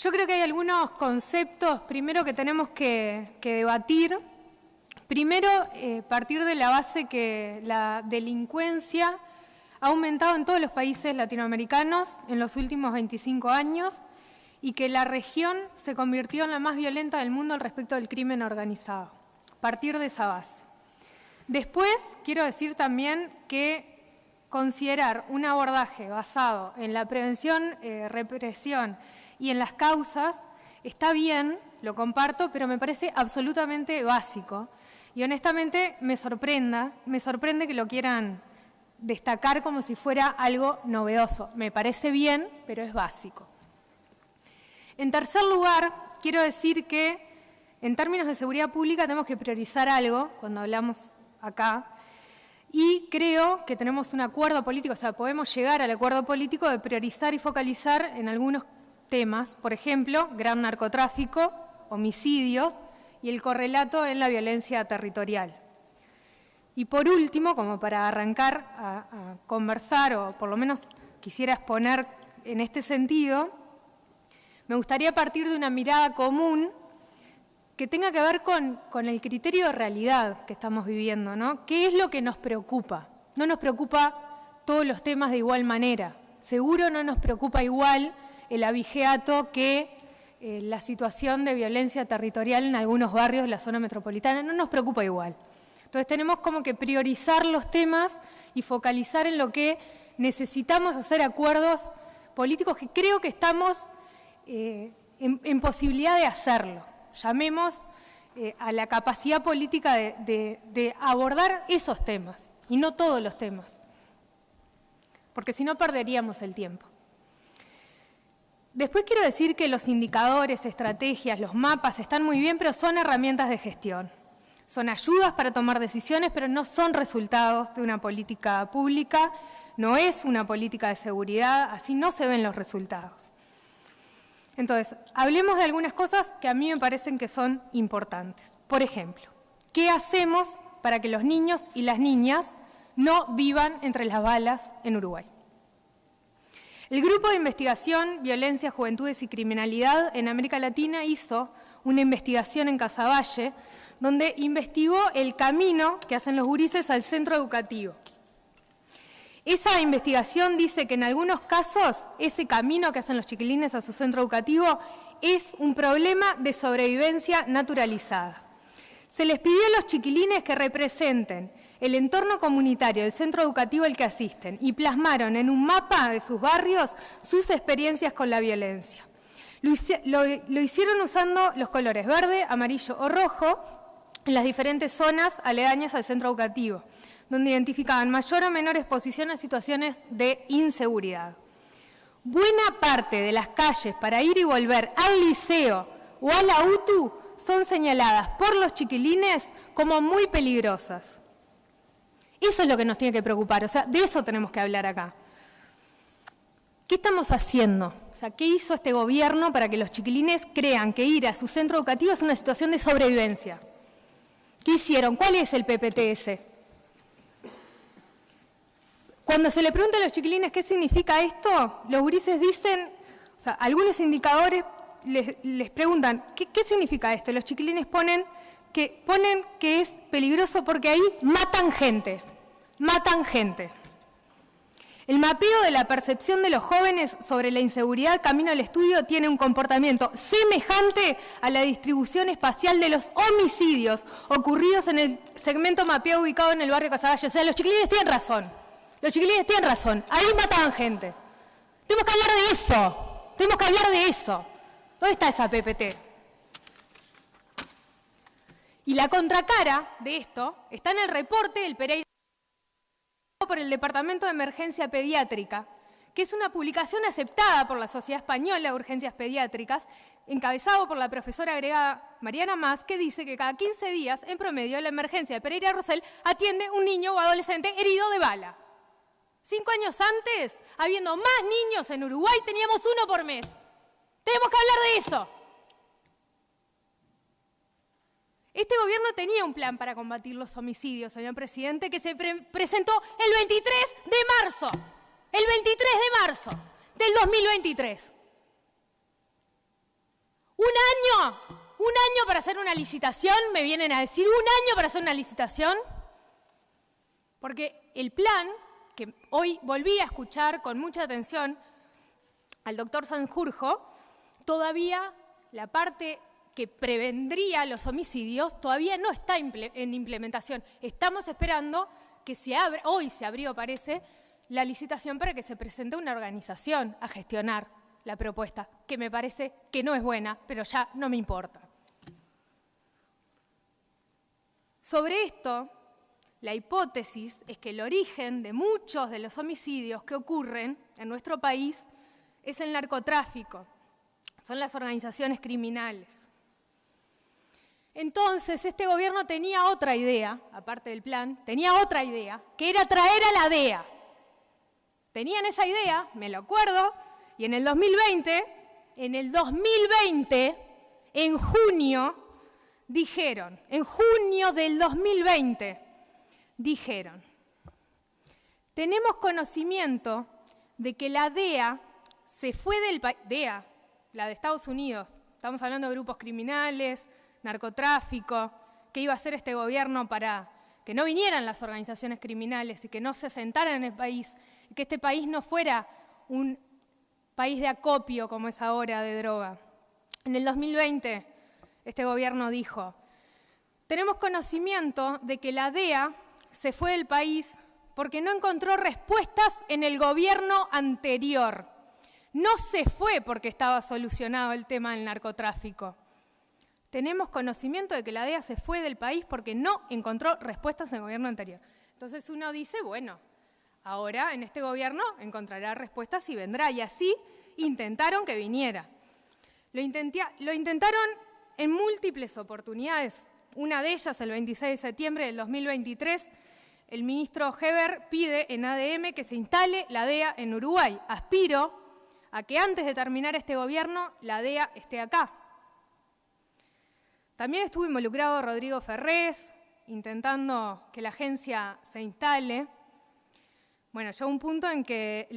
Yo creo que hay algunos conceptos, primero, que tenemos que debatir. Primero, partir de la base que la delincuencia ha aumentado en todos los países latinoamericanos en los últimos 25 años y que la región se convirtió en la más violenta del mundo al respecto del crimen organizado. Partir de esa base. Después, quiero decir también que considerar un abordaje basado en la prevención, represión y en las causas está bien, lo comparto, pero me parece absolutamente básico. Y honestamente me sorprende que lo quieran destacar como si fuera algo novedoso. Me parece bien, pero es básico. En tercer lugar, quiero decir que en términos de seguridad pública tenemos que priorizar algo cuando hablamos acá. Y creo que tenemos un acuerdo político, o sea, podemos llegar al acuerdo político de priorizar y focalizar en algunos temas, por ejemplo, gran narcotráfico, homicidios y el correlato en la violencia territorial. Y por último, como para arrancar a conversar, o por lo menos quisiera exponer en este sentido, me gustaría partir de una mirada común que tenga que ver con el criterio de realidad que estamos viviendo, ¿no? ¿Qué es lo que nos preocupa? No nos preocupa todos los temas de igual manera. Seguro no nos preocupa igual el abigeato que la situación de violencia territorial en algunos barrios de la zona metropolitana. No nos preocupa igual. Entonces tenemos como que priorizar los temas y focalizar en lo que necesitamos hacer acuerdos políticos que creo que estamos en posibilidad de hacerlo. Llamemos a la capacidad política de abordar esos temas y no todos los temas, porque si no perderíamos el tiempo. Después quiero decir que los indicadores, estrategias, los mapas están muy bien, pero son herramientas de gestión. Son ayudas para tomar decisiones, pero no son resultados de una política pública, no es una política de seguridad, así no se ven los resultados. Entonces, hablemos de algunas cosas que a mí me parecen que son importantes. Por ejemplo, ¿qué hacemos para que los niños y las niñas no vivan entre las balas en Uruguay? El Grupo de Investigación, Violencia, Juventudes y Criminalidad en América Latina hizo una investigación en Casaballe, donde investigó el camino que hacen los gurises al centro educativo. Esa investigación dice que en algunos casos ese camino que hacen los chiquilines a su centro educativo es un problema de sobrevivencia naturalizada. Se les pidió a los chiquilines que representen el entorno comunitario del centro educativo al que asisten y plasmaron en un mapa de sus barrios sus experiencias con la violencia. Lo hicieron usando los colores verde, amarillo o rojo en las diferentes zonas aledañas al centro educativo, donde identificaban mayor o menor exposición a situaciones de inseguridad. Buena parte de las calles para ir y volver al liceo o a la UTU son señaladas por los chiquilines como muy peligrosas. Eso es lo que nos tiene que preocupar, o sea, de eso tenemos que hablar acá. ¿Qué estamos haciendo? O sea, ¿qué hizo este gobierno para que los chiquilines crean que ir a su centro educativo es una situación de sobrevivencia? ¿Qué hicieron? ¿Cuál es el PPTS? Cuando se le pregunta a los chiquilines qué significa esto, los gurises dicen, o sea, algunos indicadores les preguntan, ¿qué significa esto? Los chiquilines ponen que es peligroso porque ahí matan gente. El mapeo de la percepción de los jóvenes sobre la inseguridad camino al estudio tiene un comportamiento semejante a la distribución espacial de los homicidios ocurridos en el segmento mapeado ubicado en el barrio Casaballe. O sea, los chiquilines tienen razón. Ahí mataban gente. Tenemos que hablar de eso. ¿Dónde está esa PPT? Y la contracara de esto está en el reporte del Pereira por el Departamento de Emergencia Pediátrica, que es una publicación aceptada por la Sociedad Española de Urgencias Pediátricas, encabezado por la profesora agregada Mariana Mas, que dice que cada 15 días, en promedio, la emergencia de Pereira Rosell atiende un niño o adolescente herido de bala. 5 años antes, habiendo más niños en Uruguay, teníamos 1 por mes. Tenemos que hablar de eso. Este gobierno tenía un plan para combatir los homicidios, señor presidente, que se presentó el 23 de marzo. El 23 de marzo del 2023. un año para hacer una licitación, me vienen a decir, un año para hacer una licitación, porque el plan, que hoy volví a escuchar con mucha atención al doctor Sanjurjo, todavía la parte que prevendría los homicidios todavía no está en implementación. Estamos esperando que se abra, hoy se abrió, parece, la licitación para que se presente una organización a gestionar la propuesta, que me parece que no es buena, pero ya no me importa. Sobre esto, la hipótesis es que el origen de muchos de los homicidios que ocurren en nuestro país es el narcotráfico, son las organizaciones criminales. Entonces, este gobierno tenía otra idea, aparte del plan, tenía otra idea, que era traer a la DEA. Tenían esa idea, me lo acuerdo, y en el 2020, en junio, dijeron, en junio del 2020, dijeron, tenemos conocimiento de que la DEA se fue del país, DEA, la de Estados Unidos, estamos hablando de grupos criminales, narcotráfico, ¿qué iba a hacer este gobierno para que no vinieran las organizaciones criminales y que no se asentaran en el país, y que este país no fuera un país de acopio como es ahora de droga? En el 2020, este gobierno dijo, tenemos conocimiento de que la DEA se fue del país porque no encontró respuestas en el gobierno anterior. No se fue porque estaba solucionado el tema del narcotráfico. Tenemos conocimiento de que la DEA se fue del país porque no encontró respuestas en el gobierno anterior. Entonces uno dice, bueno, ahora en este gobierno encontrará respuestas y vendrá. Y así intentaron que viniera. Lo intentaron en múltiples oportunidades. Una de ellas, el 26 de septiembre del 2023, el ministro Heber pide en ADM que se instale la DEA en Uruguay. Aspiro a que antes de terminar este gobierno la DEA esté acá. También estuvo involucrado Rodrigo Ferrés, intentando que la agencia se instale. Bueno, llegó un punto en que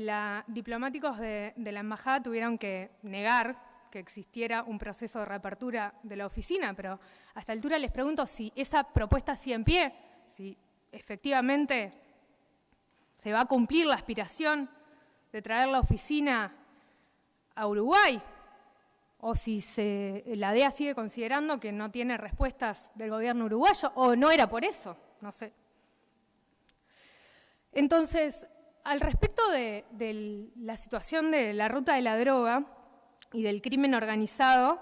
diplomáticos de la embajada tuvieron que negar que existiera un proceso de reapertura de la oficina, pero a esta altura les pregunto si esa propuesta sigue en pie, si efectivamente se va a cumplir la aspiración de traer la oficina a Uruguay, o si la DEA sigue considerando que no tiene respuestas del gobierno uruguayo, o no era por eso, no sé. Entonces, al respecto de la situación de la ruta de la droga y del crimen organizado,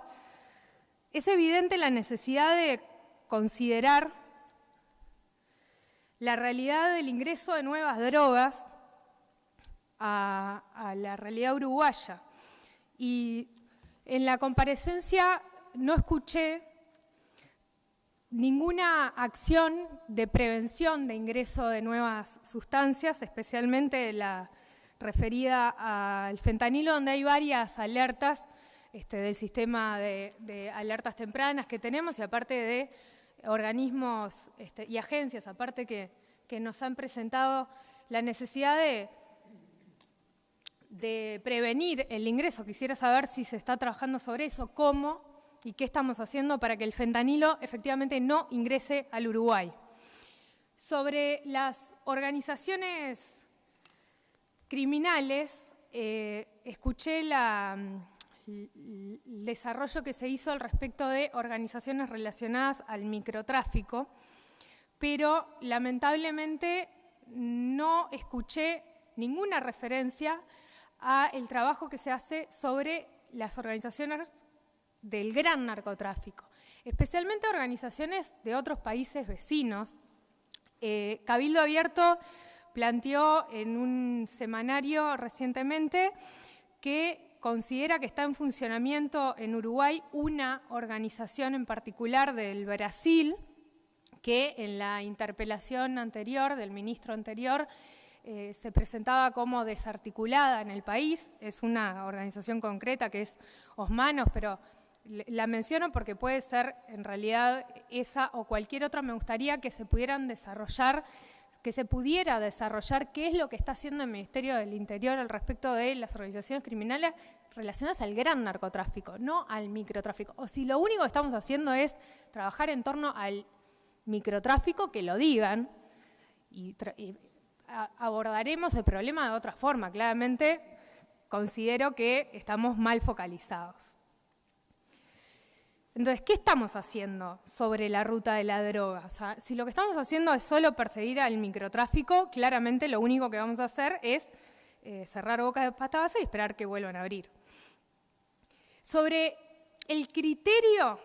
es evidente la necesidad de considerar la realidad del ingreso de nuevas drogas a la realidad uruguaya. Y en la comparecencia no escuché ninguna acción de prevención de ingreso de nuevas sustancias, especialmente la referida al fentanilo, donde hay varias alertas del sistema de alertas tempranas que tenemos, y aparte de organismos y agencias, aparte que nos han presentado la necesidad de prevenir el ingreso. Quisiera saber si se está trabajando sobre eso, cómo y qué estamos haciendo para que el fentanilo efectivamente no ingrese al Uruguay. Sobre las organizaciones criminales, escuché el desarrollo que se hizo al respecto de organizaciones relacionadas al microtráfico, pero lamentablemente no escuché ninguna referencia al trabajo que se hace sobre las organizaciones del gran narcotráfico, especialmente organizaciones de otros países vecinos. Cabildo Abierto planteó en un semanario recientemente que considera que está en funcionamiento en Uruguay una organización en particular del Brasil, que en la interpelación anterior del ministro anterior se presentaba como desarticulada en el país. Es una organización concreta que es Osmanos, pero la menciono porque puede ser en realidad esa o cualquier otra. Me gustaría que se pudiera desarrollar qué es lo que está haciendo el Ministerio del Interior al respecto de las organizaciones criminales relacionadas al gran narcotráfico, no al microtráfico. O si lo único que estamos haciendo es trabajar en torno al microtráfico, que lo digan, y abordaremos el problema de otra forma. Claramente considero que estamos mal focalizados. Entonces, ¿qué estamos haciendo sobre la ruta de la droga? O sea, si lo que estamos haciendo es solo perseguir al microtráfico, claramente lo único que vamos a hacer es cerrar bocas de pasta base y esperar que vuelvan a abrir. Sobre el criterio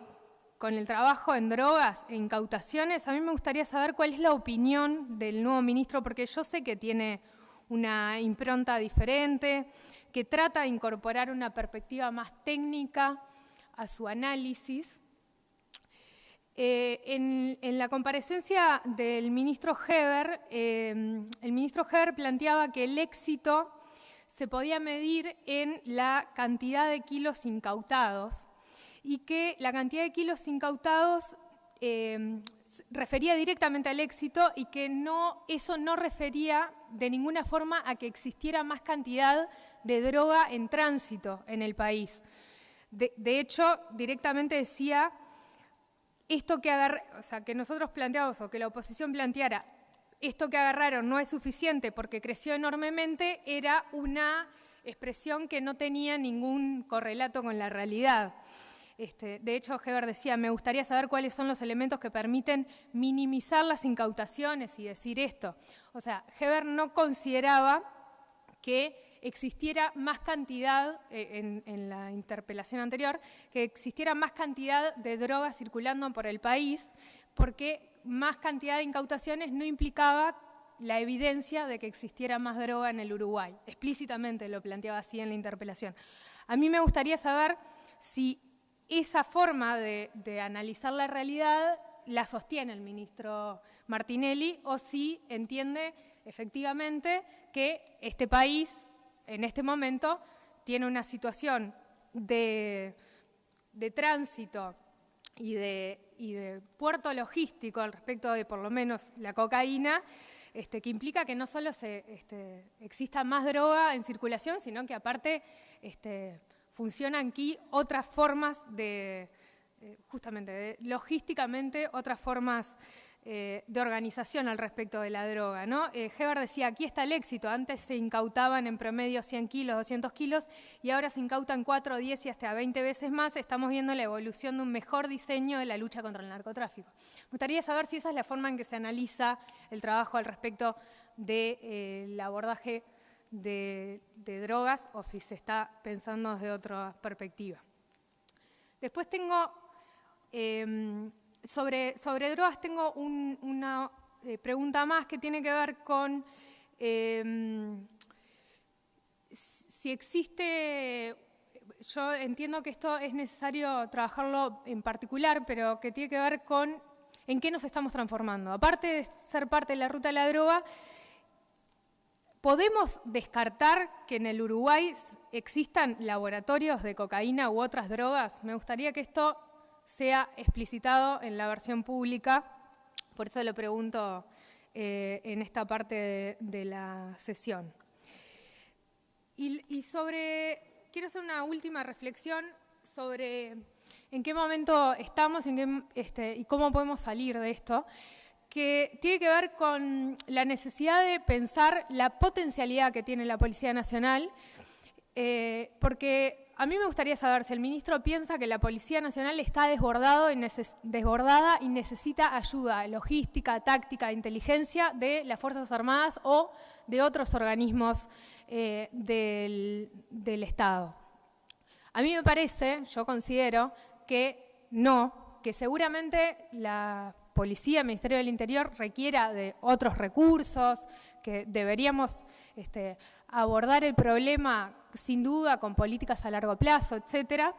con el trabajo en drogas e incautaciones, a mí me gustaría saber cuál es la opinión del nuevo ministro, porque yo sé que tiene una impronta diferente, que trata de incorporar una perspectiva más técnica a su análisis. En la comparecencia del ministro Heber, el ministro Heber planteaba que el éxito se podía medir en la cantidad de kilos incautados y que la cantidad de kilos incautados refería directamente al éxito y que eso no refería de ninguna forma a que existiera más cantidad de droga en tránsito en el país. De hecho, directamente decía, esto que nosotros planteamos o que la oposición planteara, esto que agarraron no es suficiente porque creció enormemente, era una expresión que no tenía ningún correlato con la realidad. De hecho, Heber decía, me gustaría saber cuáles son los elementos que permiten minimizar las incautaciones y decir esto. O sea, Heber no consideraba que existiera más cantidad, en la interpelación anterior, que existiera más cantidad de drogas circulando por el país, porque más cantidad de incautaciones no implicaba la evidencia de que existiera más droga en el Uruguay. Explícitamente lo planteaba así en la interpelación. A mí me gustaría saber si esa forma de analizar la realidad la sostiene el ministro Martinelli o si entiende efectivamente que este país en este momento tiene una situación de tránsito y de puerto logístico al respecto de por lo menos la cocaína, que implica que no solo exista más droga en circulación, sino que aparte funcionan aquí otras formas justamente logísticamente, otras formas de organización al respecto de la droga, ¿no? Heber decía, aquí está el éxito, antes se incautaban en promedio 100 kilos, 200 kilos, y ahora se incautan 4, 10 y hasta 20 veces más. Estamos viendo la evolución de un mejor diseño de la lucha contra el narcotráfico. Me gustaría saber si esa es la forma en que se analiza el trabajo al respecto del abordaje de drogas o si se está pensando desde otra perspectiva. Después tengo, sobre drogas, tengo una pregunta más que tiene que ver con si existe, yo entiendo que esto es necesario trabajarlo en particular, pero que tiene que ver con en qué nos estamos transformando. Aparte de ser parte de la ruta de la droga, ¿podemos descartar que en el Uruguay existan laboratorios de cocaína u otras drogas? Me gustaría que esto sea explicitado en la versión pública, por eso lo pregunto en esta parte de la sesión. Quiero hacer una última reflexión sobre en qué momento estamos y cómo podemos salir de esto, que tiene que ver con la necesidad de pensar la potencialidad que tiene la Policía Nacional, porque a mí me gustaría saber si el ministro piensa que la Policía Nacional está desbordada y necesita ayuda logística, táctica, inteligencia de las Fuerzas Armadas o de otros organismos del Estado. A mí me parece, yo considero que no, que seguramente la Policía, el Ministerio del Interior requiera de otros recursos, que deberíamos abordar el problema sin duda con políticas a largo plazo, etcétera,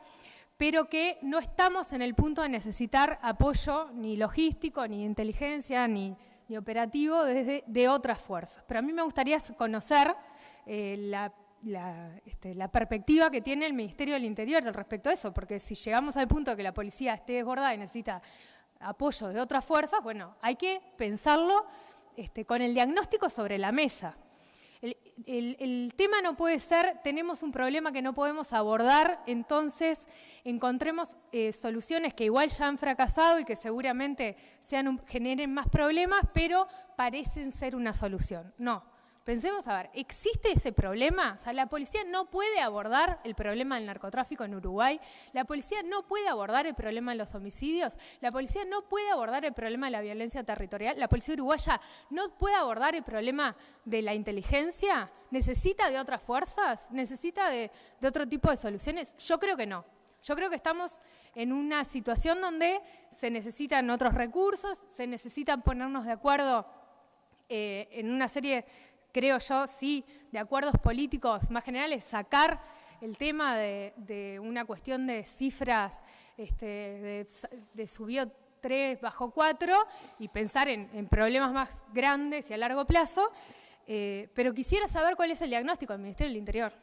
pero que no estamos en el punto de necesitar apoyo ni logístico, ni de inteligencia, ni operativo de otras fuerzas. Pero a mí me gustaría conocer la perspectiva que tiene el Ministerio del Interior al respecto de eso, porque si llegamos al punto de que la policía esté desbordada y necesita apoyo de otras fuerzas, bueno, hay que pensarlo con el diagnóstico sobre la mesa. el tema no puede ser, tenemos un problema que no podemos abordar, entonces encontremos soluciones que igual ya han fracasado y que seguramente generen más problemas, pero parecen ser una solución. No. Pensemos, a ver, ¿existe ese problema? O sea, la policía no puede abordar el problema del narcotráfico en Uruguay, la policía no puede abordar el problema de los homicidios, la policía no puede abordar el problema de la violencia territorial, la policía uruguaya no puede abordar el problema de la inteligencia, necesita de otras fuerzas, necesita de otro tipo de soluciones. Yo creo que no. Yo creo que estamos en una situación donde se necesitan otros recursos, se necesitan ponernos de acuerdo en una serie, creo yo, sí, de acuerdos políticos más generales, sacar el tema de una cuestión de cifras, de subió 3, bajó 4, y pensar en problemas más grandes y a largo plazo, pero quisiera saber cuál es el diagnóstico del Ministerio del Interior.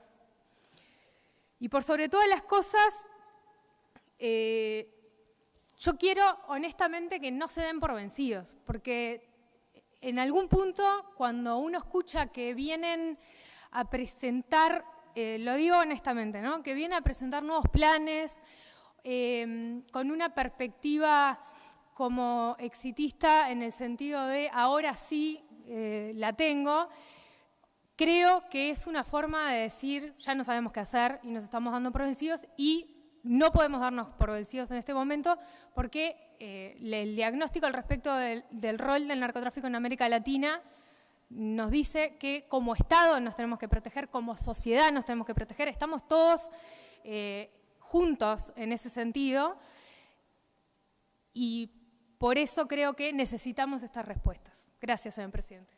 Y por sobre todas las cosas, yo quiero honestamente que no se den por vencidos, porque en algún punto, cuando uno escucha que vienen a presentar, lo digo honestamente, ¿no?, que vienen a presentar nuevos planes con una perspectiva como exitista en el sentido de ahora sí la tengo, creo que es una forma de decir ya no sabemos qué hacer y nos estamos dando por vencidos, y no podemos darnos por vencidos en este momento porque el diagnóstico al respecto del rol del narcotráfico en América Latina nos dice que como Estado nos tenemos que proteger, como sociedad nos tenemos que proteger, estamos todos juntos en ese sentido, y por eso creo que necesitamos estas respuestas. Gracias, señor presidente.